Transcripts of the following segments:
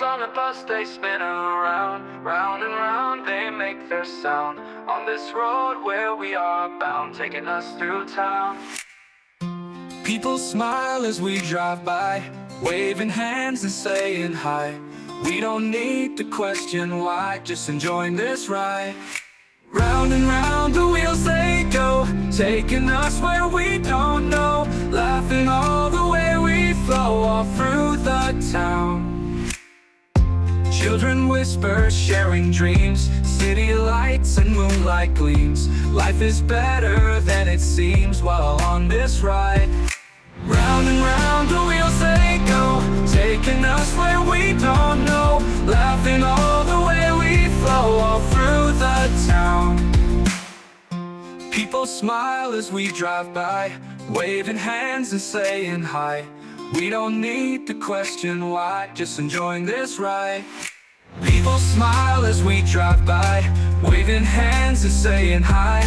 on the bus, they spin around, round and round, they make their sound. On this road where we are bound, taking us through town. People smile as we drive by, waving hands and saying hi. We don't need to question why, just enjoying this ride. Round and round the wheels they go, taking us where we don't know, laughing all the way we flow all through the town. Children whisper, sharing dreams, city lights and moonlight gleams. Life is better than it seems while on this ride. Round and round the wheels they go, taking us where we don't know, laughing all the way we flow all through the town. People smile as we drive by, waving hands and saying hi. We don't need to question why, just enjoying this ride. People smile as we drive by, waving hands and saying hi.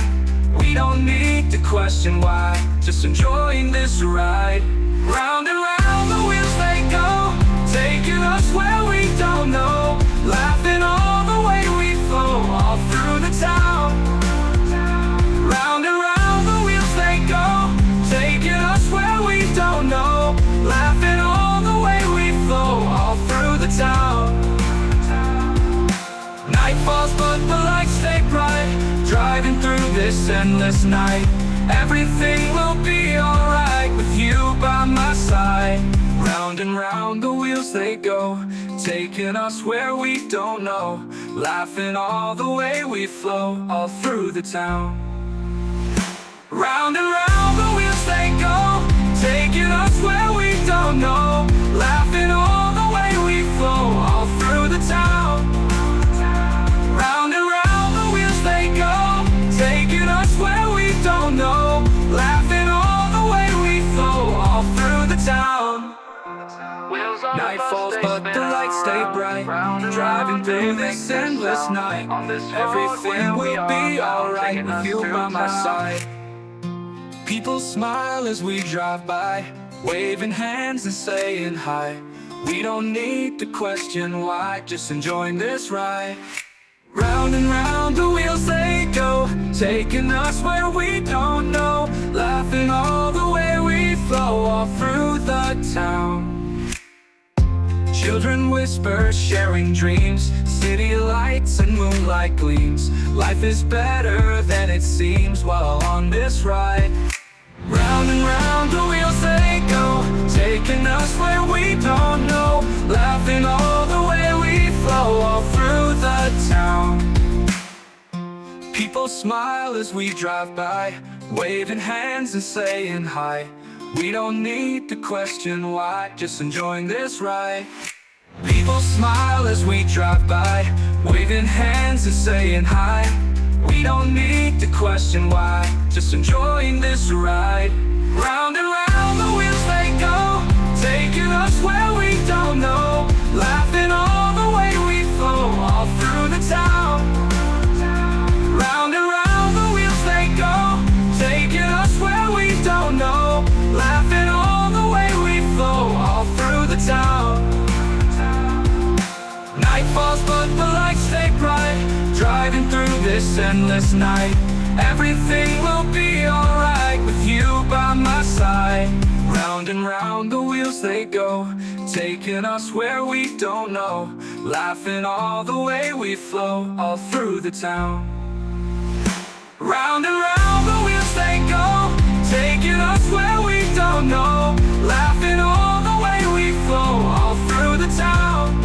We don't need to question why, just enjoying this ride. Round and round the wheels they go, taking us where we don't know, laughing all the way we flow all through the town. Round and round the wheels they go, taking us where we don't know, laughing all the way we flow all through the town. Night falls but the lights stay bright, driving through this endless night. Everything will be alright with you by my side. Round and round the wheels they go, taking us where we don't know, laughing all the way we flow all through the town. Round and round the wheels they go, taking us where we don't know, laughing all the way we flow all through the town. Round and round the wheels they go, taking us where we don't know, laughing all the way we flow all through the town. Night falls but the lights stay bright, driving through this endless night. Everything will be alright with you by my side. People smile as we drive by, waving hands and saying hi. We don't need to question why, just enjoying this ride. Round and round the wheels they go, taking us where we don't know, laughing all the way we flow all through the town. Children whisper, sharing dreams, city lights and moonlight gleams. Life is better than it seems while on this ride. Round and round the wheels they go, taking us where we don't know, laughing all the way we flow all through the town. People smile as we drive by, waving hands and saying hi. We don't need to question why, just enjoying this ride. People smile as we drive by, waving hands and saying hi. We don't need to question why, just enjoying this ride. Round and round the wheels they go, taking us where we don't know, laughing all the way we flow all through the town. Round and round the wheels they go, taking us where we don't know, laughing all the way we flow all through the town. Night falls but the lights stay bright, driving through this endless night. Everything will be alright with you by my side. Round and round the wheels they go, taking us where we don't know, laughing all the way we flow all through the town. Round and round the wheels they go, taking us where we don't know, laughing all the way we flow all through the town.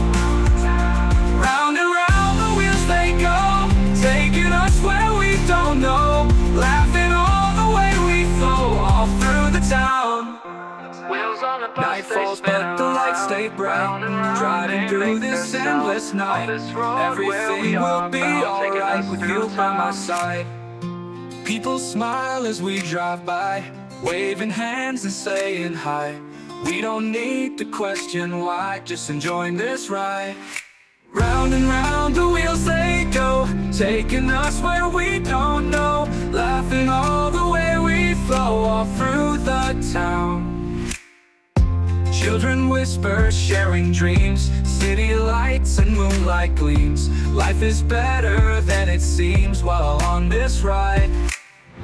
Round and round the wheels they go, taking us where we don't know, laughing all the way we flow all through the town. Night falls but the lights stay bright, driving through this endless night. Everything will be alright with you by my side. People smile as we drive by, waving hands and saying hi. We don't need to question why, just enjoying this ride. Round and round the wheels they go, taking us where we don't know, laughing all the way we flow all through the town. Children whisper, sharing dreams, city lights and moonlight gleams. Life is better than it seems while on this ride.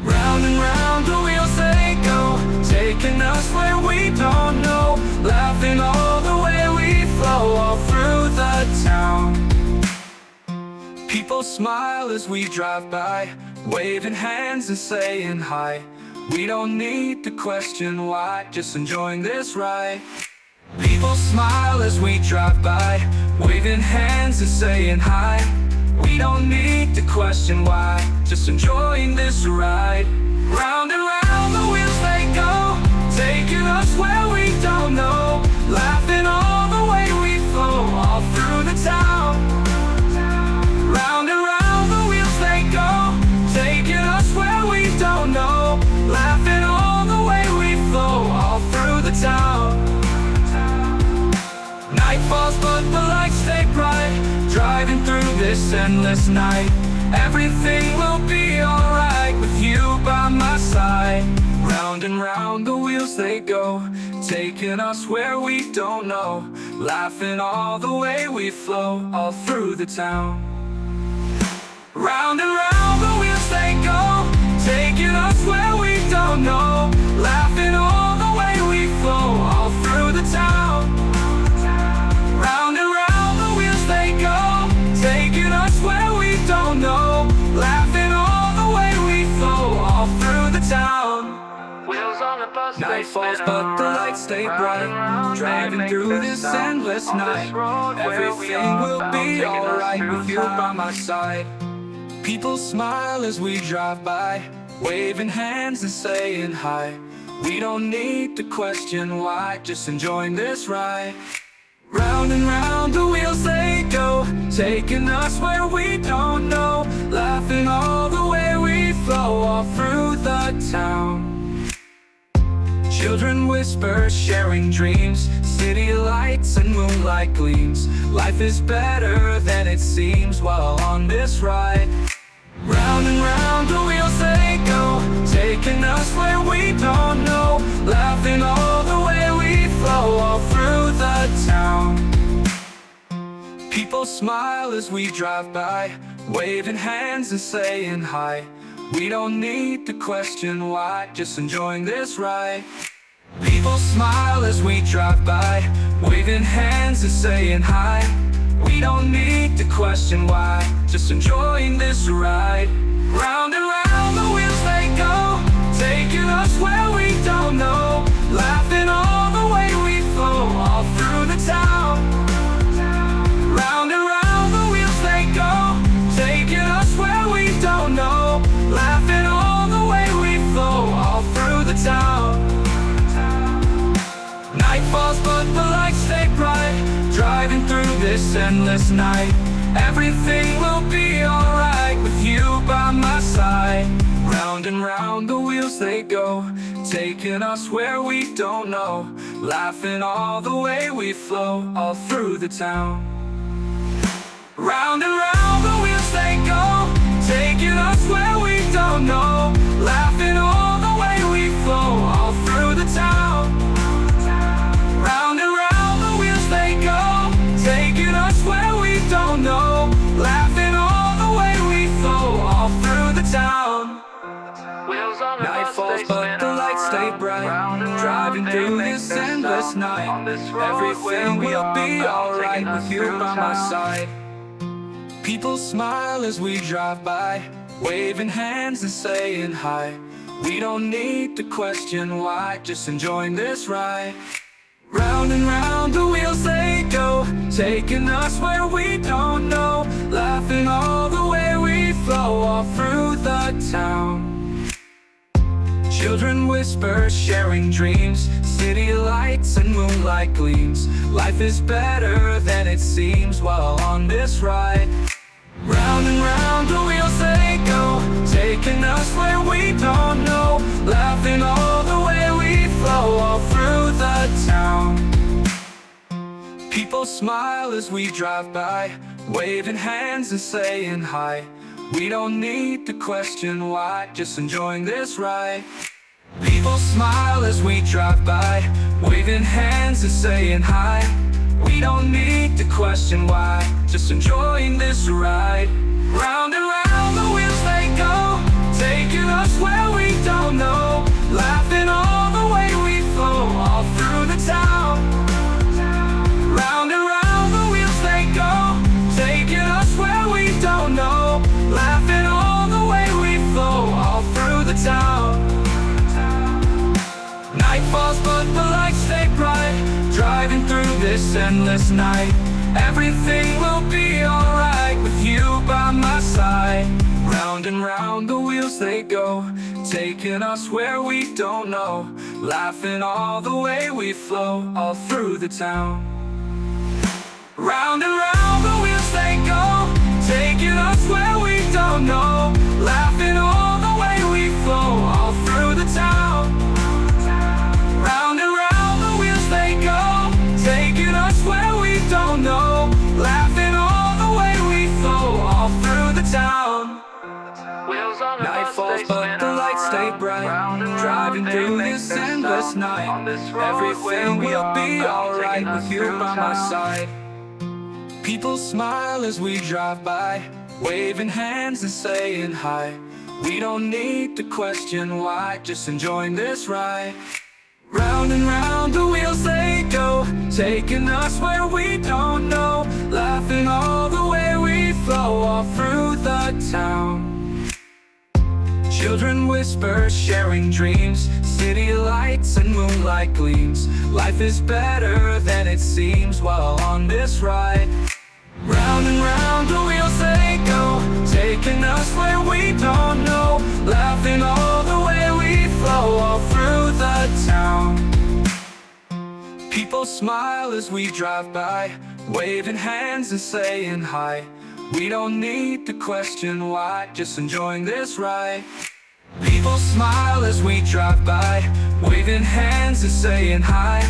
Round and round the wheels they go, taking us where we don't know. Laughing all the way we flow all through the town. People smile as we drive by, waving hands and saying hi. We don't need to question why, just enjoying this ride. People smile as we drive by, waving hands and saying hi. We don't need to question why, just enjoying this ride. Round and round the wheels they go, taking us where we don't know. Laughing all the way we flow all through the town. Round and round the wheels they go, taking us where we don't know. Laughing all the way we flow all through the town. Night falls but the lights stay bright, driving through this endless night. Everything will be alright with you by my side. Round and round the wheels they go, taking us where we don't know. Laughing all the way we flow all through the town. Round and round the wheels they go, taking us where we don't know. Laughing all the way we flow all through the town. Round and round the wheels they go, taking us where we don't know. Laughing all the way we flow all through the town. Wheels on the bus, night falls but the lights stay bright, driving through this endless night. Everything will be alright with you by my side. People smile as we drive by, waving hands and saying hi. We don't need to question why, just enjoying this ride. Round and round the wheels they go, taking us where we don't know. Laughing all the way we flow all through the town. Children whisper, sharing dreams, city lights and moonlight gleams. Life is better than it seems while on this ride. Round and round the wheels they go, taking us where we don't know. Laughing all the way we flow all through the town. People smile as we drive by, waving hands and saying hi. We don't need to question why, just enjoying this ride. People smile as we drive by, waving hands and saying hi. We don't need to question why, just enjoying this ride. Round and round the wheels they go, taking us where we don't know. Laughing all the way we flow all through the town. Round and round the wheels they go, taking us where we don't know. Laughing all the way we flow all through the town. Night falls but the lights stay bright, driving through this endless night. Everything will be alright with you by my side. Round and round the wheels they go, taking us where we don't know. Laughing all the way we flow all through the town. Round and round the wheels they go, taking us where we don't know. Laughing all the way we flow all through the town. Round and round the wheels they go, taking us where we don't know. Laughing all the way we flow all through the town. Night falls but the lights stay bright, driving through this endless night. Everything will be alright with you by my side. People smile as we drive by, waving hands and saying hi. We don't need to question why, just enjoying this ride. Round and round the wheels they go, taking us where we don't know. Laughing all the way we flow all through the town. Children whisper, sharing dreams, city lights and moonlight gleams. Life is better than it seems while on this ride. Round and round the wheels they go, taking us where we don't know. Laughing all the way we flow all through the town. People smile as we drive by, waving hands and saying hi. We don't need to question why, just enjoying this ride. People smile as we drive by, waving hands and saying hi. We don't need to question why, just enjoying this ride. Round and round the wheels they go, taking us where we don't know. Laughing all the way we flow, all through the town. Round and round the wheels they go, taking us where we don't know. Laughing all the way we flow, all through the town. Night falls but the lights stay bright, driving through this endless night. Everything will be alright with you by my side. Round and round the wheels they go, taking us where we don't know. Laughing all the way we flow, all through the town. Round and round the wheels they go, taking us where we don't know. Laughing all the way we flow, all through the town. Round and round the wheels they go, taking us where we don't know. Laughing all the way we flow, all through the town. Night falls but the lights stay bright, driving through this endless night. Everything will be alright with you by my side. People smile as we drive by, waving hands and saying hi. We don't need to question why, just enjoying this ride. Round and round the wheels they go, taking us where we don't know. Laughing all the way we flow, all through the town. Children whisper, sharing dreams, city lights and moonlight gleams. Life is better than it seems while on this ride. Round and round the wheels they go, taking us where we don't know. Laughing all the way we flow, all through the town. People smile as we drive by, waving hands and saying hi. We don't need to question why, just enjoying this ride. People smile as we drive by, waving hands and saying hi.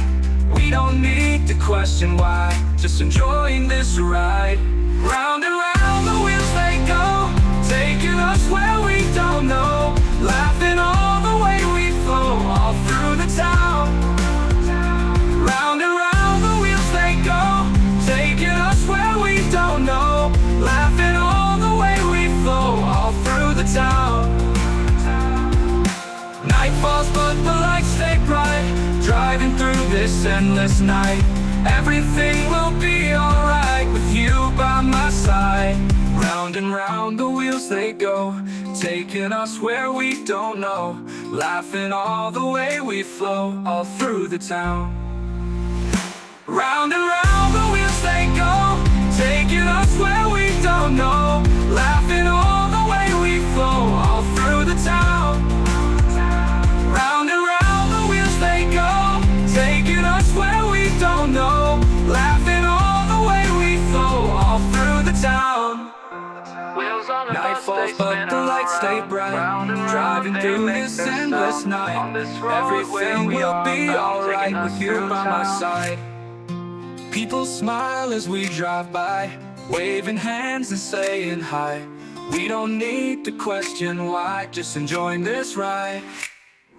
We don't need to question why, just enjoying this ride. Round and round the wheels they go, taking us where we don't know. Laughing all the way we flow, all through the town. Round and round the wheels they go, taking us where we don't know. Laughing all the way we flow, all through the town. Night falls but the lights stay bright, driving through this endless night. Everything will be alright with you by my side. Round and round the wheels they go, taking us where we don't know. Laughing all the way we flow, all through the town. Round and round the wheels they go, taking us where we don't know. Laughing all the way we flow, all through the town. Round and round the wheels they go, taking us where we don't know. Laughing all the way we flow, all through the town. Night falls but the lights stay bright, driving through this endless night. Everything will be alright with you by my side. People smile as we drive by, waving hands and saying hi. We don't need to question why, just enjoying this ride.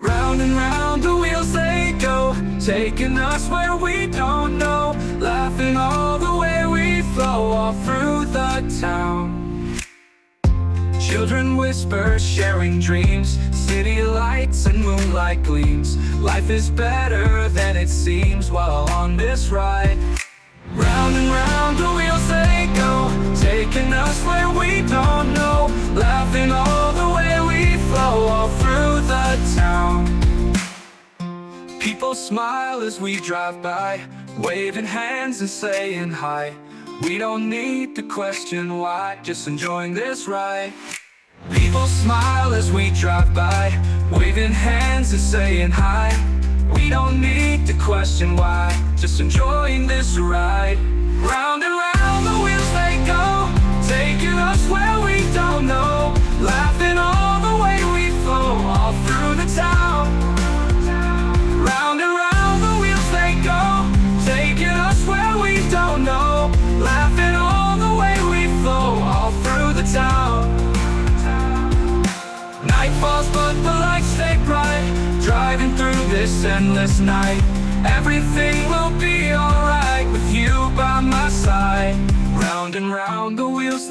Round and round the wheels they go, taking us where we don't know. Laughing all the way we flow, all through the town. Children whisper, sharing dreams, city lights and moonlight gleams. Life is better than it seems while on this ride. Round and round the wheels they go, taking us where we don't know. Laughing all the way we flow, all through the town. People smile as we drive by, waving hands and saying hi. We don't need to question why, just enjoying this ride. People smile as we drive by, waving hands and saying hi. We don't need to question why, just enjoying this ride. Round and round the wheels they go, taking us where we don't know. Laughing all the way we flow, all through the town. Round and round the wheels they go, taking us where we don't know. Laughing all the way we flow, all through the town. Night falls but the lights stay bright, this endless night. Everything will be alright with you by my side. Round and round the wheels that